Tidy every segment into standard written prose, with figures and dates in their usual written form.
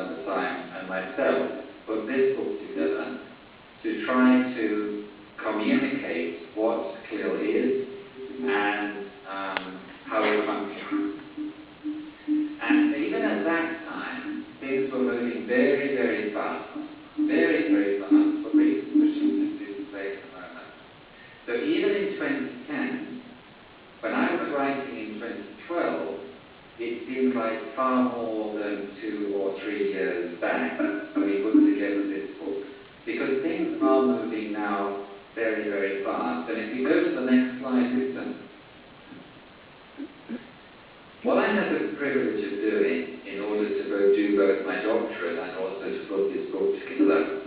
the time, and myself put this book together to try to communicate what CLIL is and how it functions. And even at that time, things were moving very, very fast. Very, very fast, for reasons which I'm going to say at the moment. So even in 2010, when I was writing in 2012, it seemed like far more than 2 or 3 years back when we put together this book. Because things are moving now very, very fast. And if you go to the next slide, listen. What I had the privilege of doing in order to do both my doctorate and also to put this book together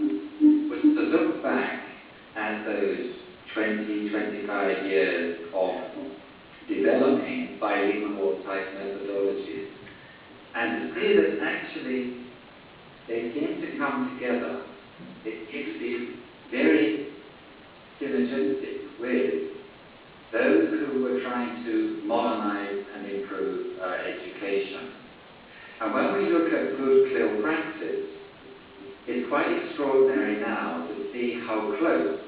was to look back at those 20, 25 years of developing bilingual type methodologies and to see that actually they seem to come together. It seems to be very synergistic with those who were trying to modernize and improve education. And when we look at good CLIL practice, it's quite extraordinary now to see how close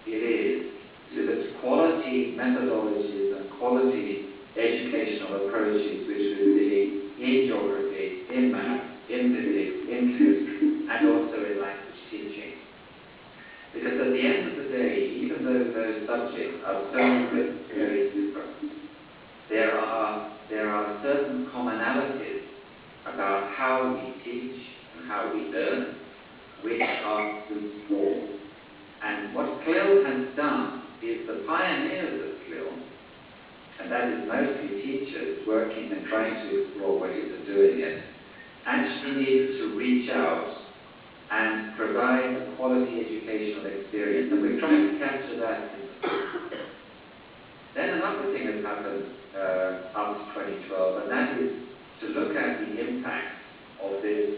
it is to the quality methodologies and quality educational approaches which we see in geography, in math, in physics, in chemistry, and also in language teaching. Because at the end of the day, even though those subjects are so very different, there are certain commonalities about how we teach and how we learn, which are good for. And what CLIL has done is the pioneers of CLIL, and that is mostly teachers working and trying to explore ways of doing it, actually needed to reach out and provide a quality educational experience. And we're trying to capture that in the book. Then another thing has happened up to 2012, and that is to look at the impact of this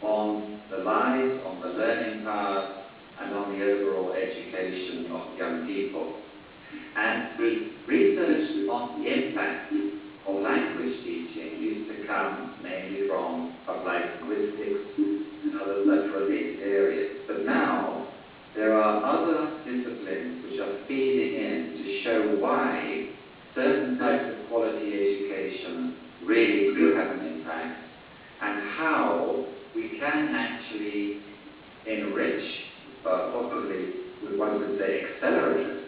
on the lives, on the learning path, and on the overall education of young people. And the research on the impact of language teaching used to come mainly from applied linguistics and other such related areas. But now there are other disciplines which are feeding in to show why certain types of quality education really do have an impact, and how we can actually enrich, possibly one would say accelerate,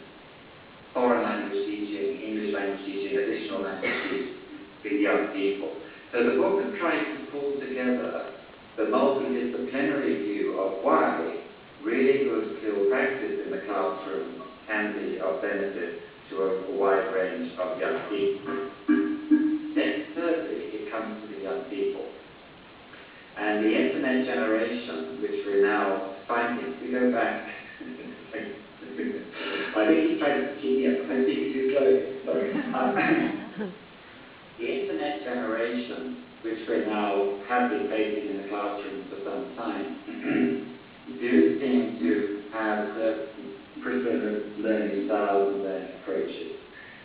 foreign language teaching, English language teaching, additional language teaching with young people. So the book has tried to pull together the multidisciplinary view of why really good CLIL practice in the classroom can be of benefit to a wide range of young people. Then thirdly, it comes to the young people. And the internet generation, which we're now finding, we go back, I think he's trying to keep me up, I'm speaking too slowly, sorry. The internet generation, which we now have been facing in the classroom for some time, do seem to have preferred learning styles and learning approaches.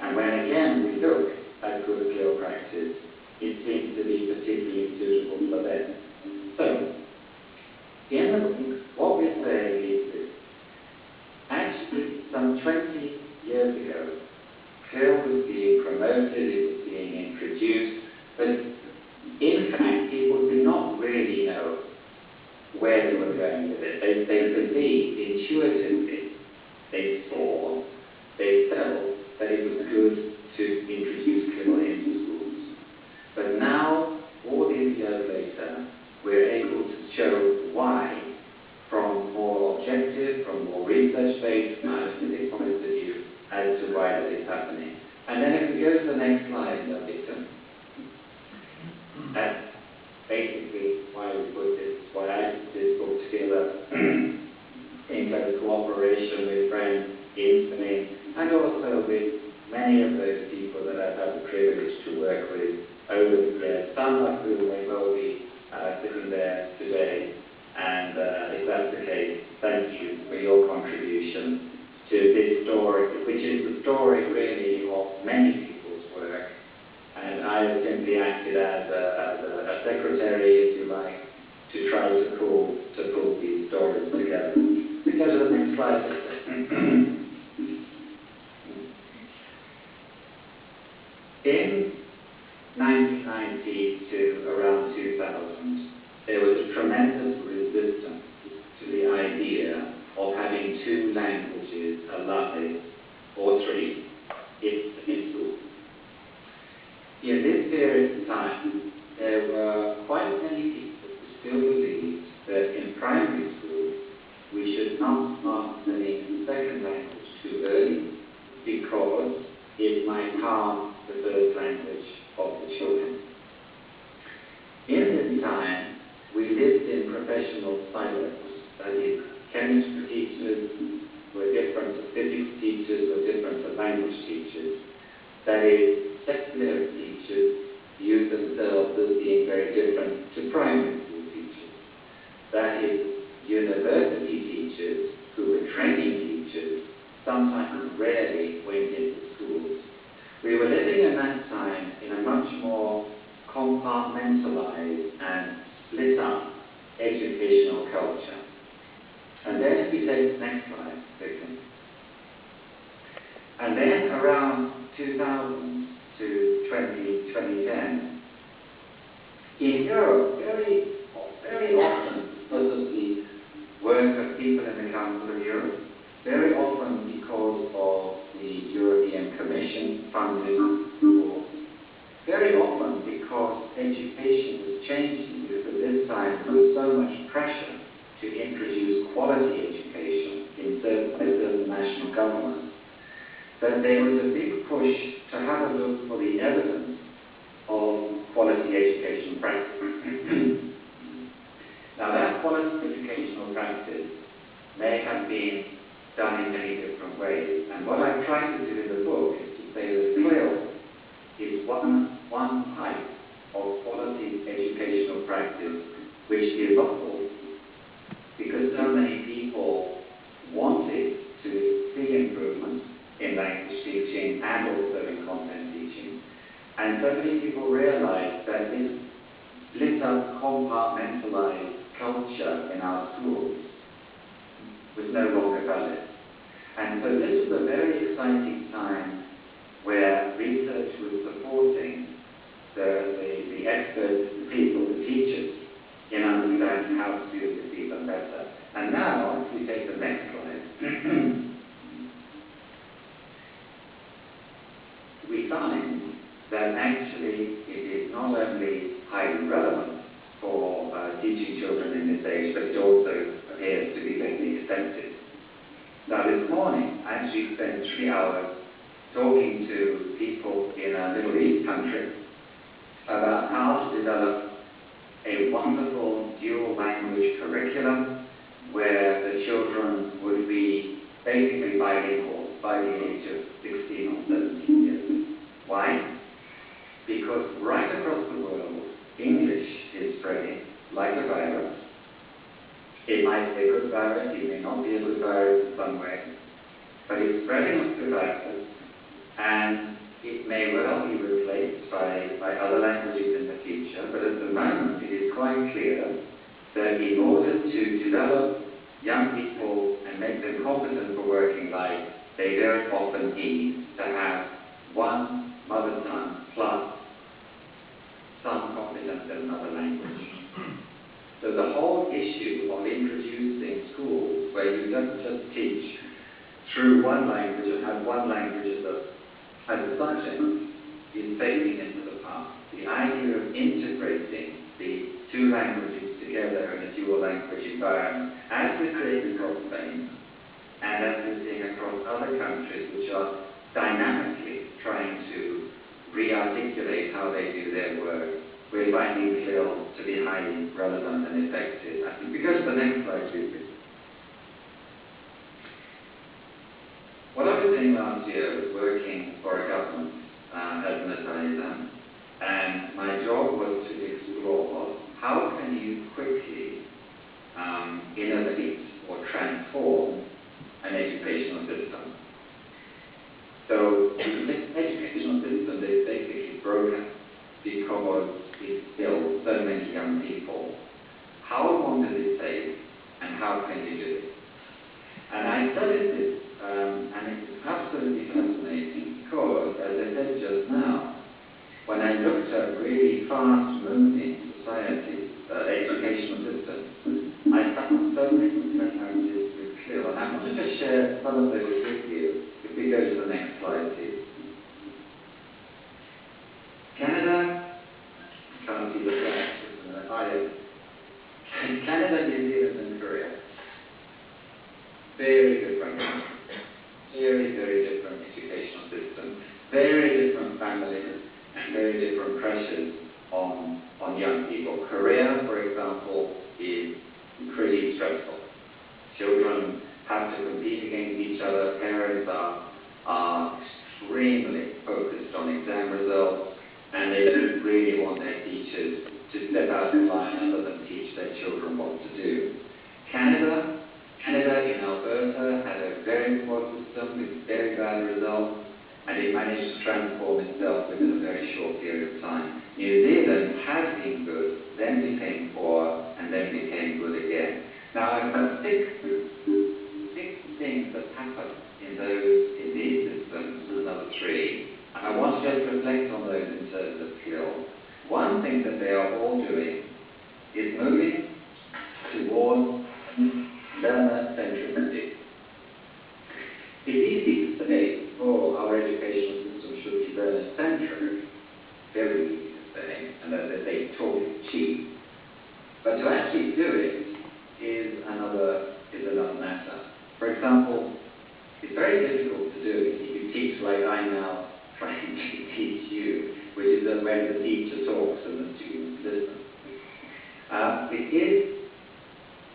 And when again we look at good CLIL practice, it seems to be particularly suitable for them. So, in the book, what we're saying is this. Actually, some 20 years ago, CLIL was being promoted, it was being introduced, but in fact, people did not really know where they were going with it. They believed intuitively, they saw, they felt that it was good to introduce CLIL into schools. But now, all these years later, we're able to show why, from more objective, from more research-based, scientific point of view, as to why that is happening. And then if we go to the next slide, Victor, that's basically why we put this, why I put this book together in close cooperation with friends in Spain, and also with many of those people that I've had the privilege to work with over the years, some of whom may well be sitting there today. And if that's the case, thank you for your contribution to this story, which is the story really of many people's work. And I have simply acted as a secretary, if you like, to try In 1990 to around 2000, there was a tremendous resistance to the idea of having two languages allotted, or three, in school. In this period of time, there were quite many people who still believed that in primary school we should not start studying a second language too early because it might harm the first language of the children. In this time, we lived in professional silos. That is, chemistry teachers were different to physics teachers, were different to language teachers. That is, secondary teachers viewed themselves as being very different to primary school teachers. That is, university teachers who were training teachers sometimes rarely went into schools. We were living in that time in a much more compartmentalized and split up educational culture. And then if we take the next slide, Victor. And then around 2000 to 2010, in Europe, very often because of the work of people in the Council of Europe, very often because of the European Commission funded schools, very often because education was changing, because at this time there was so much pressure to introduce quality education by certain national governments, that there was a big push to have a look for the evidence of quality education practice. Now that quality educational practice may have been done in many different ways, and what I've tried to do in the book is to say that CLIL is one type of quality educational practice which evolved because so many people wanted to see improvement in language teaching and also in content teaching. And so many people realized that this split up, compartmentalized culture in our schools was no longer valid. And so this was a very exciting time where research was supporting the experts, the people, the teachers, in understanding how to do this even better. And now, if we take the next slide, we find that actually it is not only highly relevant for teaching children in this age, but it also appears to be very effective. Now this morning, I actually spent 3 hours talking to people in a Middle East country about how to develop a wonderful dual language curriculum where the children would be basically bilingual by the age of 16 or 17 years. Why? Because right across the world, English is spreading like a virus. It might be a good virus, it may not be a good virus in some way, but it's spreading like a virus, and it may well be replaced by other languages in the future, but at the moment it is quite clear that in order to develop young people and make them competent for working life, they very often need to have one mother tongue plus some competence in another language. So the whole issue of introducing schools where you don't just teach through one language and have one language as a subject is fading into the past. The idea of integrating the two languages together in a dual language environment, as we're seeing across Spain, and as we're seeing across other countries which are dynamically trying to re-articulate how they do their work, we're finding CLIL to be highly relevant and effective. I think we go to the next slide, please. What I was doing last year was working for a government as an advisor, and my job was to explore how can you quickly innovate or transform an educational system. So the educational system is basically broken because it kills so many young people. How long does it take, and how can you do it? And I studied this, and it's absolutely fascinating because, as I said just now, really fast-moving society, educational system, I found so many similarities with CLIL. And I want to just share some of those with you. If we go to the next slide, please. Canada, I can't see the flag, just a minute. Canada, New Zealand, and Korea. Very different countries. Very, very different educational systems. Very different families and very different pressures on young people. Korea, for example, is pretty stressful. Children have to compete against each other. Parents are extremely focused on exam results, and they don't really want their teachers to step out of line and let them teach their children what to do. Canada in Alberta had a very poor system with very bad results, and it managed to transform itself within a very short period of time. New Zealand had been good, then became poor, and then became good again. Now, I've got six things that happen in these systems, another three, and I want to just reflect on those in terms of skill. One thing that they are all doing is moving towards learner centricity. It's easy to say, oh, our educational system should be learner centric. Very easy to say, and as they talk is cheap. But to actually do it is another matter. For example, it's very difficult to do if you teach like I'm now trying to teach you, which is that when the teacher talks and the students listen. It is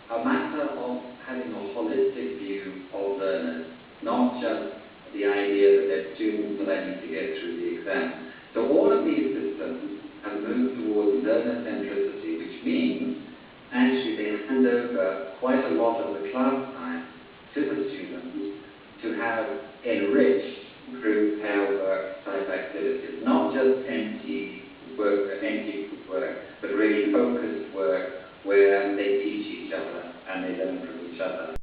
a matter of having a holistic view of learners, not just the idea that they're students that I need to get through the exam. So all of these systems have moved towards learner centricity, which means actually they hand over quite a lot of the class time to the students to have enriched group pair work type activities, not just empty work, but really focused work where they teach each other and they learn from each other.